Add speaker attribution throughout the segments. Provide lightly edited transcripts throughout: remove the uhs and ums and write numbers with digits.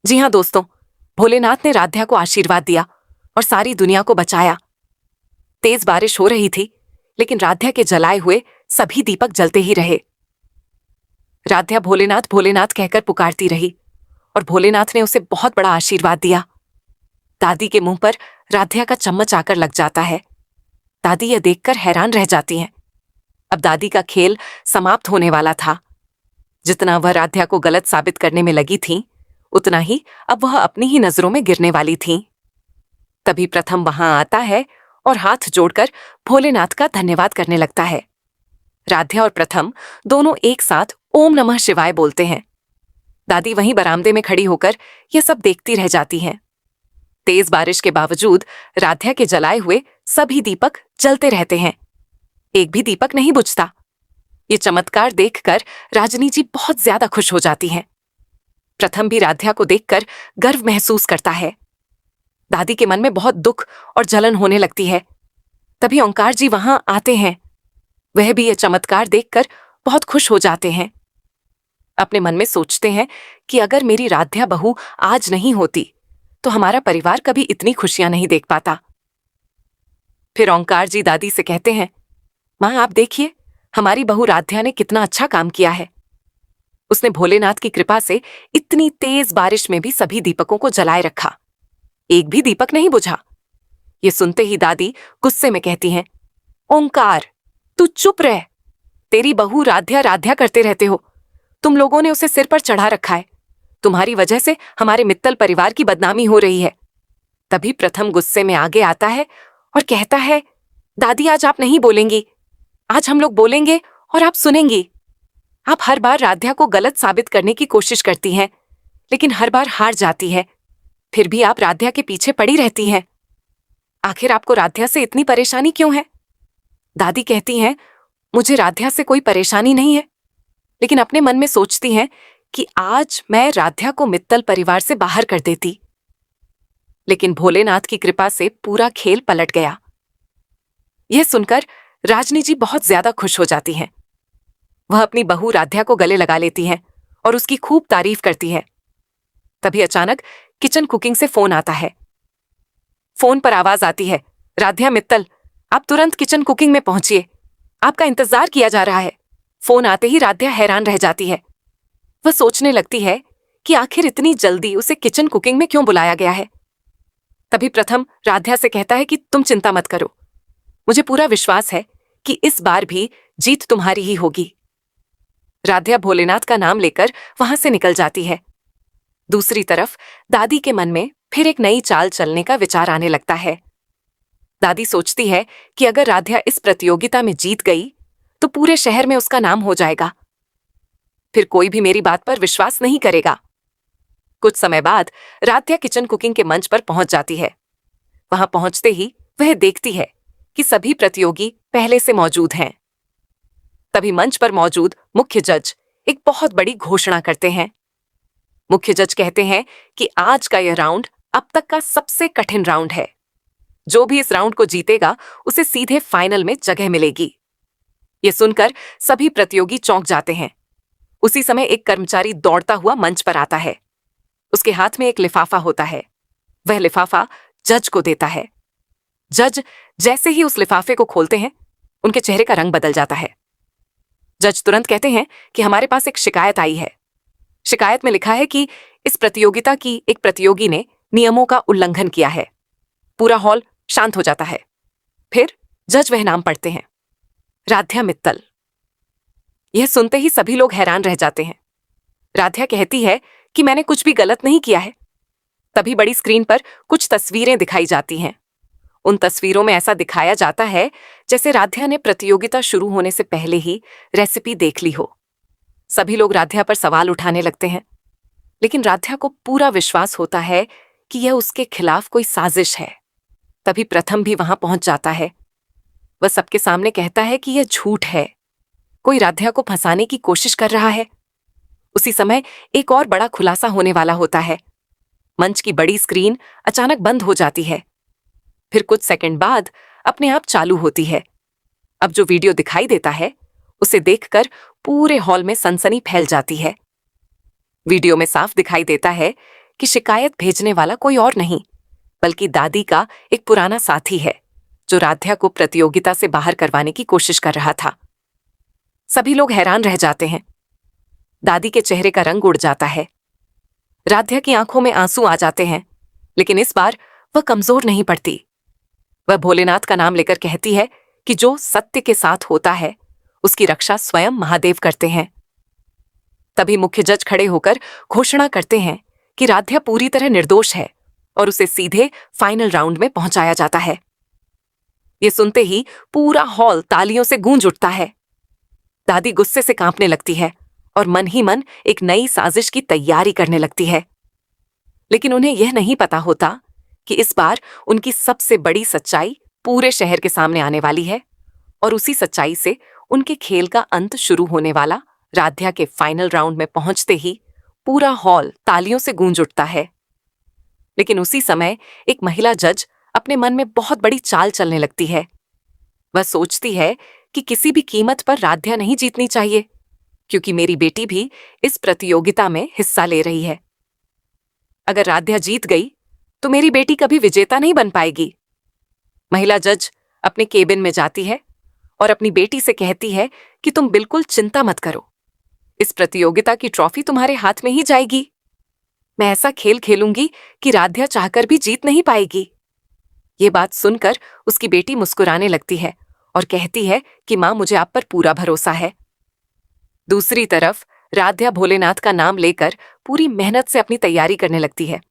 Speaker 1: जी हाँ दोस्तों, भोलेनाथ ने राध्या को आशीर्वाद दिया और सारी दुनिया को बचाया। तेज बारिश हो रही थी, लेकिन राध्या के जलाए हुए सभी दीपक जलते ही रहे। राध्या भोलेनाथ भोलेनाथ कहकर पुकारती रही और भोलेनाथ ने उसे बहुत बड़ा आशीर्वाद दिया। दादी के मुंह पर राध्या का चम्मच आकर लग जाता है। दादी यह देखकर हैरान रह जाती हैं। अब दादी का खेल समाप्त होने वाला था। जितना वह राध्या को गलत साबित करने में लगी थीं, उतना ही अब वह अपनी ही नजरों में गिरने वाली थीं। तभी प्रथम वहां आता है और हाथ जोड़कर भोलेनाथ का धन्यवाद करने लगता है। राध्या और प्रथम दोनों एक साथ ओम नमः शिवाय बोलते हैं। दादी वहीं बरामदे में खड़ी होकर यह सब देखती रह जाती हैं। तेज बारिश के बावजूद राध्या के जलाए हुए सभी दीपक जलते रहते हैं। एक भी दीपक नहीं बुझता। ये चमत्कार देखकर राजनी जी बहुत ज्यादा खुश हो जाती हैं। प्रथम भी राध्या को देखकर गर्व महसूस करता है। दादी के मन में बहुत दुख और जलन होने लगती है। तभी ओंकार जी वहां आते हैं। वह भी यह चमत्कार देखकर बहुत खुश हो जाते हैं। अपने मन में सोचते हैं कि अगर मेरी राध्या बहू आज नहीं होती तो हमारा परिवार कभी इतनी खुशियां नहीं देख पाता। फिर ओंकार जी दादी से कहते हैं, मां आप देखिए, हमारी बहू राध्या ने कितना अच्छा काम किया है। उसने भोलेनाथ की कृपा से इतनी तेज बारिश में भी सभी दीपकों को जलाए रखा। एक भी दीपक नहीं बुझा। ये सुनते ही दादी गुस्से में कहती हैं, ओंकार तू चुप रह। तेरी बहू राध्या राध्या करते रहते हो। तुम लोगों ने उसे सिर पर चढ़ा रखा है। तुम्हारी वजह से हमारे मित्तल परिवार की बदनामी हो रही है। तभी प्रथम गुस्से में आगे आता है और कहता है, दादी आज आप नहीं बोलेंगी। आज हम लोग बोलेंगे और आप सुनेंगी। आप हर बार राध्या को गलत साबित करने की कोशिश करती हैं, लेकिन हर बार हार जाती है। फिर भी आप राध्या के पीछे पड़ी रहती हैं। आखिर आपको राध्या से इतनी परेशानी क्यों है? दादी कहती हैं, मुझे राध्या से कोई परेशानी नहीं है, लेकिन अपने मन में सोचती हैं कि आज मैं राध्या को मित्तल परिवार से बाहर कर देती। लेकिन भोलेनाथ की कृपा से पूरा खेल पलट गया। यह सुनकर राजनी जी बहुत ज्यादा खुश हो जाती हैं। वह अपनी बहू राध्या को गले लगा लेती हैं और उसकी खूब तारीफ करती हैं। तभी अचानक किचन कुकिंग से फोन आता है। फोन पर आवाज आती है, राध्या मित्तल, आप तुरंत किचन कुकिंग में पहुंचिए। आपका इंतजार किया जा रहा है। फोन आते ही राध्या हैरान रह जाती है। वह सोचने लगती है कि आखिर इतनी जल्दी उसे किचन कुकिंग में क्यों बुलाया गया है। तभी प्रथम राध्या से कहता है कि तुम चिंता मत करो। मुझे पूरा विश्वास है कि इस बार भी जीत तुम्हारी ही होगी। राध्या भोलेनाथ का नाम लेकर वहां से निकल जाती है। दूसरी तरफ दादी के मन में फिर एक नई चाल चलने का विचार आने लगता है। दादी सोचती है कि अगर राध्या इस प्रतियोगिता में जीत गई तो पूरे शहर में उसका नाम हो जाएगा। फिर कोई भी मेरी बात पर विश्वास नहीं करेगा। कुछ समय बाद राध्या किचन कुकिंग के मंच पर पहुंच जाती है। वहां पहुंचते ही वह देखती है कि सभी प्रतियोगी पहले से मौजूद हैं। तभी मंच पर मौजूद मुख्य जज एक बहुत बड़ी घोषणा करते हैं। मुख्य जज कहते हैं कि आज का यह राउंड अब तक का सबसे कठिन राउंड है। जो भी इस राउंड को जीतेगा उसे सीधे फाइनल में जगह मिलेगी। यह सुनकर सभी प्रतियोगी चौंक जाते हैं। उसी समय एक कर्मचारी दौड़ता हुआ मंच पर आता है। उसके हाथ में एक लिफाफा होता है। वह लिफाफा जज को देता है। जज जैसे ही उस लिफाफे को खोलते हैं, उनके चेहरे का रंग बदल जाता है। जज तुरंत कहते हैं कि हमारे पास एक शिकायत आई है। शिकायत में लिखा है कि इस प्रतियोगिता की एक प्रतियोगी ने नियमों का उल्लंघन किया है। पूरा हॉल शांत हो जाता है। फिर जज वह नाम पढ़ते हैं, राध्या मित्तल। यह सुनते ही सभी लोग हैरान रह जाते हैं। राध्या कहती है कि मैंने कुछ भी गलत नहीं किया है। तभी बड़ी स्क्रीन पर कुछ तस्वीरें दिखाई जाती हैं। उन तस्वीरों में ऐसा दिखाया जाता है जैसे राध्या ने प्रतियोगिता शुरू होने से पहले ही रेसिपी देख ली हो। सभी लोग राध्या पर सवाल उठाने लगते हैं, लेकिन राध्या को पूरा विश्वास होता है कि यह उसके खिलाफ कोई साजिश है। तभी प्रथम भी वहां पहुंच जाता है। वह सबके सामने कहता है कि यह झूठ है। कोई राध्या को फंसाने की कोशिश कर रहा है। उसी समय एक और बड़ा खुलासा होने वाला होता है। मंच की बड़ी स्क्रीन अचानक बंद हो जाती है। फिर कुछ सेकंड बाद अपने आप चालू होती है। अब जो वीडियो दिखाई देता है उसे देखकर पूरे हॉल में सनसनी फैल जाती है। वीडियो में साफ दिखाई देता है कि शिकायत भेजने वाला कोई और नहीं बल्कि दादी का एक पुराना साथी है जो राध्या को प्रतियोगिता से बाहर करवाने की कोशिश कर रहा था। सभी लोग हैरान रह जाते हैं। दादी के चेहरे का रंग उड़ जाता है। राध्या की आंखों में आंसू आ जाते हैं, लेकिन इस बार वह कमजोर नहीं पड़ती। वह भोलेनाथ का नाम लेकर कहती है कि जो सत्य के साथ होता है उसकी रक्षा स्वयं महादेव करते हैं। तभी मुख्य जज खड़े होकर घोषणा करते हैं कि राध्या पूरी तरह निर्दोष है और उसे सीधे फाइनल राउंड में पहुंचाया जाता है। ये सुनते ही पूरा हॉल तालियों से गूंज उठता है। दादी गुस्से से कांपने लगती है और मन ही मन एक नई साजिश की तैयारी करने लगती है। लेकिन उन्हें यह नहीं पता होता कि इस बार उनकी सबसे बड़ी सच्चाई पूरे शहर के सामने आने वाली है और उसी सच्चाई से उनके खेल का अंत शुरू होने वाला राध्या के फाइनल राउंड में पहुंचते ही पूरा हॉल तालियों से गूंज उठता है। लेकिन उसी समय एक महिला जज अपने मन में बहुत बड़ी चाल चलने लगती है। वह सोचती है कि किसी भी कीमत पर राध्या नहीं जीतनी चाहिए, क्योंकि मेरी बेटी भी इस प्रतियोगिता में हिस्सा ले रही है। अगर राध्या जीत गई तो मेरी बेटी कभी विजेता नहीं बन पाएगी। महिला जज अपने केबिन में जाती है और अपनी बेटी से कहती है कि तुम बिल्कुल चिंता मत करो, इस प्रतियोगिता की ट्रॉफी तुम्हारे हाथ में ही जाएगी। मैं ऐसा खेल खेलूंगी कि राध्या चाहकर भी जीत नहीं पाएगी। ये बात सुनकर उसकी बेटी मुस्कुराने लगती है और कहती है कि मां, मुझे आप पर पूरा भरोसा है। दूसरी तरफ राध्या भोलेनाथ का नाम लेकर पूरी मेहनत से अपनी तैयारी करने लगती है।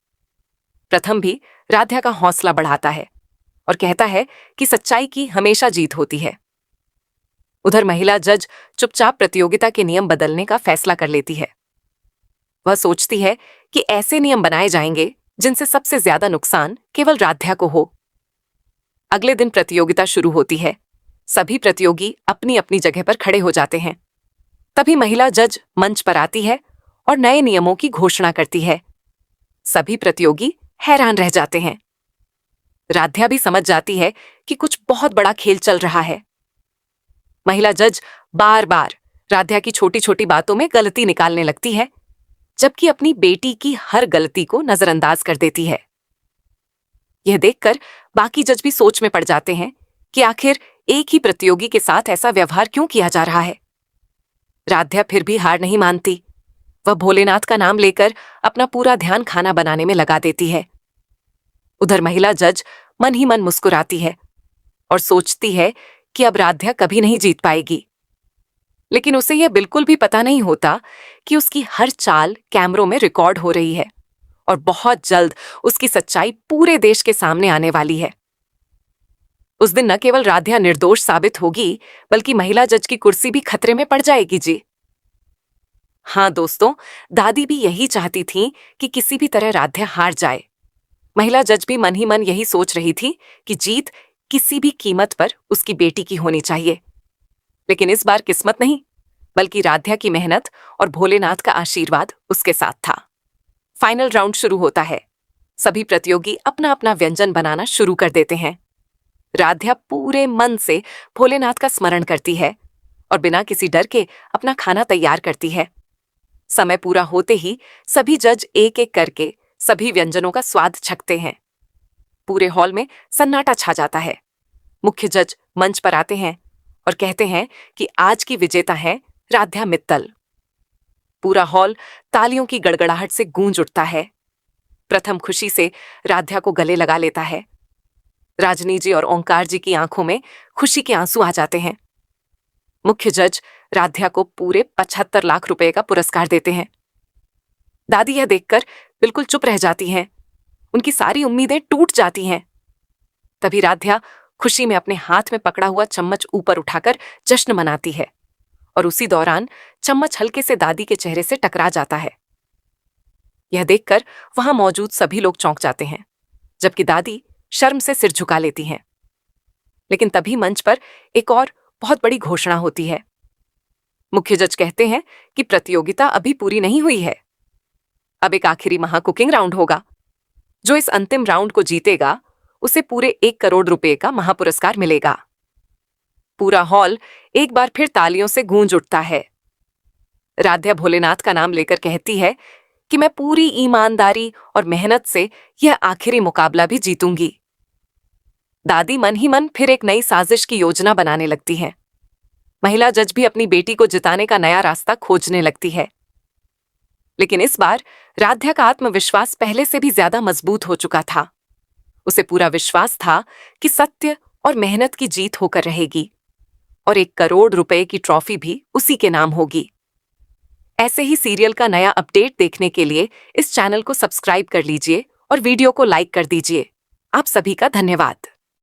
Speaker 1: प्रथम भी राध्या का हौसला बढ़ाता है और कहता है कि सच्चाई की हमेशा जीत होती है। उधर महिला जज चुपचाप प्रतियोगिता के नियम बदलने का फैसला कर लेती है। वह सोचती है कि ऐसे नियम बनाए जाएंगे जिनसे सबसे ज्यादा नुकसान केवल राध्या को हो। अगले दिन प्रतियोगिता शुरू होती है। सभी प्रतियोगी अपनी अपनी जगह पर खड़े हो जाते हैं। तभी महिला जज मंच पर आती है और नए नियमों की घोषणा करती है। सभी प्रतियोगी हैरान रह जाते हैं। राध्या भी समझ जाती है कि कुछ बहुत बड़ा खेल चल रहा है। महिला जज बार बार राध्या की छोटी छोटी बातों में गलती निकालने लगती है, जबकि अपनी बेटी की हर गलती को नजरअंदाज कर देती है। यह देखकर बाकी जज भी सोच में पड़ जाते हैं कि आखिर एक ही प्रतियोगी के साथ ऐसा व्यवहार क्यों किया जा रहा है। राध्या फिर भी हार नहीं मानती। वह भोलेनाथ का नाम लेकर अपना पूरा ध्यान खाना बनाने में लगा देती है। उधर महिला जज मन ही मन मुस्कुराती है और सोचती है कि अब राध्या कभी नहीं जीत पाएगी। लेकिन उसे यह बिल्कुल भी पता नहीं होता कि उसकी हर चाल कैमरों में रिकॉर्ड हो रही है और बहुत जल्द उसकी सच्चाई पूरे देश के सामने आने वाली है। उस दिन न केवल राध्या निर्दोष साबित होगी, बल्कि महिला जज की कुर्सी भी खतरे में पड़ जाएगी जी। हाँ दोस्तों, दादी भी यही चाहती थी कि किसी भी तरह राध्या हार जाए। महिला जज भी मन ही मन यही सोच रही थी कि जीत किसी भी कीमत पर उसकी बेटी की होनी चाहिए। लेकिन इस बार किस्मत नहीं, बल्कि राध्या की मेहनत और भोलेनाथ का आशीर्वाद उसके साथ था। फाइनल राउंड शुरू होता है। सभी प्रतियोगी अपना अपना व्यंजन बनाना शुरू कर देते हैं। राध्या पूरे मन से भोलेनाथ का स्मरण करती है और बिना किसी डर के अपना खाना तैयार करती है। समय पूरा होते ही सभी जज एक एक करके सभी व्यंजनों का स्वाद चखते हैं। पूरे हॉल में सन्नाटा छा जाता है। मुख्य जज मंच पर आते हैं और कहते हैं कि आज की विजेता है राध्या मित्तल। पूरा हॉल तालियों की गड़गड़ाहट से गूंज उठता है। प्रथम खुशी से राध्या को गले लगा लेता है। राजनी जी और ओंकार जी की आंखों में खुशी के आंसू आ जाते हैं। मुख्य जज राध्या को पूरे 75 लाख रुपए का पुरस्कार देते हैं। दादी यह देखकर बिल्कुल चुप रह जाती हैं। उनकी सारी उम्मीदें टूट जाती हैं। तभी राध्या खुशी में अपने हाथ में पकड़ा हुआ चम्मच ऊपर उठाकर जश्न मनाती है और उसी दौरान चम्मच हल्के से दादी के चेहरे से टकरा जाता है। यह देखकर वहां मौजूद सभी लोग चौंक जाते हैं, जबकि दादी शर्म से सिर झुका लेती हैं। लेकिन तभी मंच पर एक और बहुत बड़ी घोषणा होती है। मुख्य जज कहते हैं कि प्रतियोगिता अभी पूरी नहीं हुई है। अब एक आखिरी महा कुकिंग राउंड होगा। जो इस अंतिम राउंड को जीतेगा उसे पूरे 1 करोड़ रुपए का महापुरस्कार मिलेगा। पूरा हॉल एक बार फिर तालियों से गूंज उठता है। राध्या भोलेनाथ का नाम लेकर कहती है कि मैं पूरी ईमानदारी और मेहनत से यह आखिरी मुकाबला भी जीतूंगी। दादी मन ही मन फिर एक नई साजिश की योजना बनाने लगती हैं। महिला जज भी अपनी बेटी को जिताने का नया रास्ता खोजने लगती है। लेकिन इस बार राध्या का आत्मविश्वास पहले से भी ज्यादा मजबूत हो चुका था। उसे पूरा विश्वास था कि सत्य और मेहनत की जीत होकर रहेगी और 1 करोड़ रुपए की ट्रॉफी भी उसी के नाम होगी। ऐसे ही सीरियल का नया अपडेट देखने के लिए इस चैनल को सब्सक्राइब कर लीजिए और वीडियो को लाइक कर दीजिए। आप सभी का धन्यवाद।